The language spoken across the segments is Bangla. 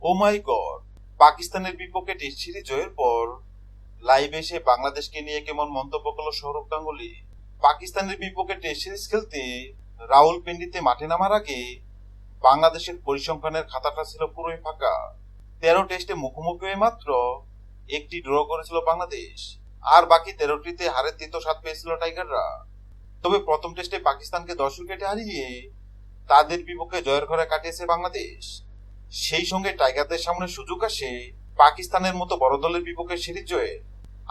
ও মাই গড, পাকিস্তানের বিপক্ষে টেস্ট সিরিজ জয়ের পর লাইভ এসে বাংলাদেশকে নিয়ে কেমন মন্তব্য করলো সৌরভ গাঙ্গুলী। পাকিস্তানের বিপক্ষে টেস্ট সিরিজ খেলতে রাওয়ালপিন্ডিতে মাঠে নামার আগে বাংলাদেশের পরিসংখ্যানের খাতাটা ছিল পুরোই ফাঁকা। 13 টেস্টে মুখোমুখি হয়ে মাত্র একটি ড্র করেছিল বাংলাদেশ, আর বাকি 13টিতে হারের দ্বিতীয় স্বাদ পেয়েছিল টাইগাররা। তবে প্রথম টেস্টে পাকিস্তানকে 10 উইকেটে হারিয়ে তাদের বিপক্ষে জয়ের ঘরে কাটিয়েছে বাংলাদেশ। সেই সঙ্গে টাইগারদের সামনে সুযোগ আসে পাকিস্তানের মতো বড় দলের বিপক্ষে সিরিজ জয়ের,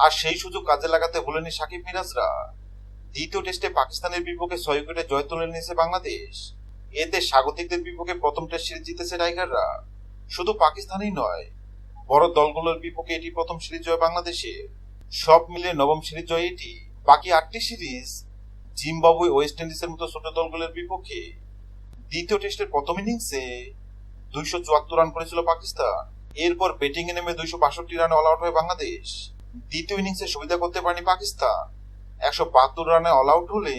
আর সেই সুযোগ কাজে লাগাতে ভুলেনি সাকিব মিরাজরা। দ্বিতীয় টেস্টে পাকিস্তানের বিপক্ষে 6 উইকেটে জয় তুলে নিয়েছে বাংলাদেশ। এতে স্বাগতিকদের বিপক্ষে প্রথম টেস্ট সিরিজ জিতেছে টাইগাররা। শুধু পাকিস্তানই নয়, বড় দলগুলোর বিপক্ষে এটি প্রথম সিরিজ জয় বাংলাদেশের। সব মিলিয়ে নবম সিরিজ জয় এটি। বাকি 8টি সিরিজ জিম্বাবুয়ে, ওয়েস্ট ইন্ডিজের মতো ছোট দলগুলোর বিপক্ষে। দ্বিতীয় টেস্টের প্রথম ইনিংসে 274 রান করেছিল পাকিস্তান। এরপর ব্যাটিং এ নেমে 262 রানে অল আউট হয় বাংলাদেশ। দ্বিতীয় ইনিংসে সুবিধা করতে পারেনি পাকিস্তান। 172 রানে অল আউট হলে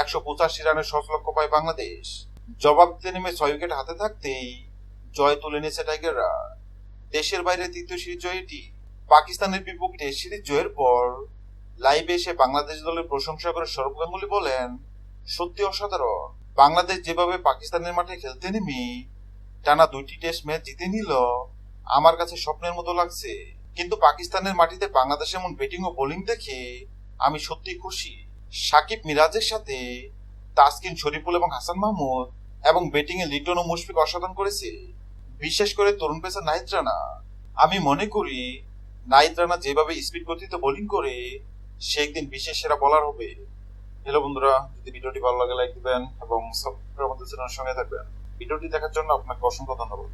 185 রানের সহজ লক্ষ্য পায় বাংলাদেশ। জবাব দিতে নেমে 6 উইকেট হাতে থাকতেই জয় তুলে নিয়েছে টাইগাররা। দেশের বাইরে তৃতীয় সিরিজ জয় এটি। পাকিস্তানের বিপক্ষে টেস্ট সিরিজ জয়ের পর লাইভে এসে বাংলাদেশ দলের প্রশংসা করে সৌরভ গাঙ্গুলী বলেন, সত্যি অসাধারণ। বাংলাদেশ যেভাবে পাকিস্তানের মাঠে খেলতে নেমে টানা 2টি টেস্ট ম্যাচ জিতে নিল, আমার কাছে স্বপ্নের মতো লাগছে। কিন্তু পাকিস্তানের মাটিতে বাংলাদেশ এমন ব্যাটিং ও বোলিং দেখে আমি সত্যি খুশি। সাকিব মিরাজের সাথে তাসকিন, শরীফুল এবং হাসান মাহমুদ এবং ব্যাটিং এ লিটন ও মুশফিক অসাধারণ করেছে, বিশেষ করে তরুণ পেসার নাহিদ রানা। আমি মনে করি নাহিদ রানা যেভাবে স্পিড গতিতে বোলিং করে, সে একদিন বিশেষ সেরা বোলার হবে। হ্যালো বন্ধুরা, যদি ভিডিওটি ভালো লাগে লাইক দিবেন এবং সাবস্ক্রাইব আমাদের চ্যানেলের সঙ্গে থাকবেন। ভিডিওটি দেখার জন্য আপনাকে অসংখ্য ধন্যবাদ।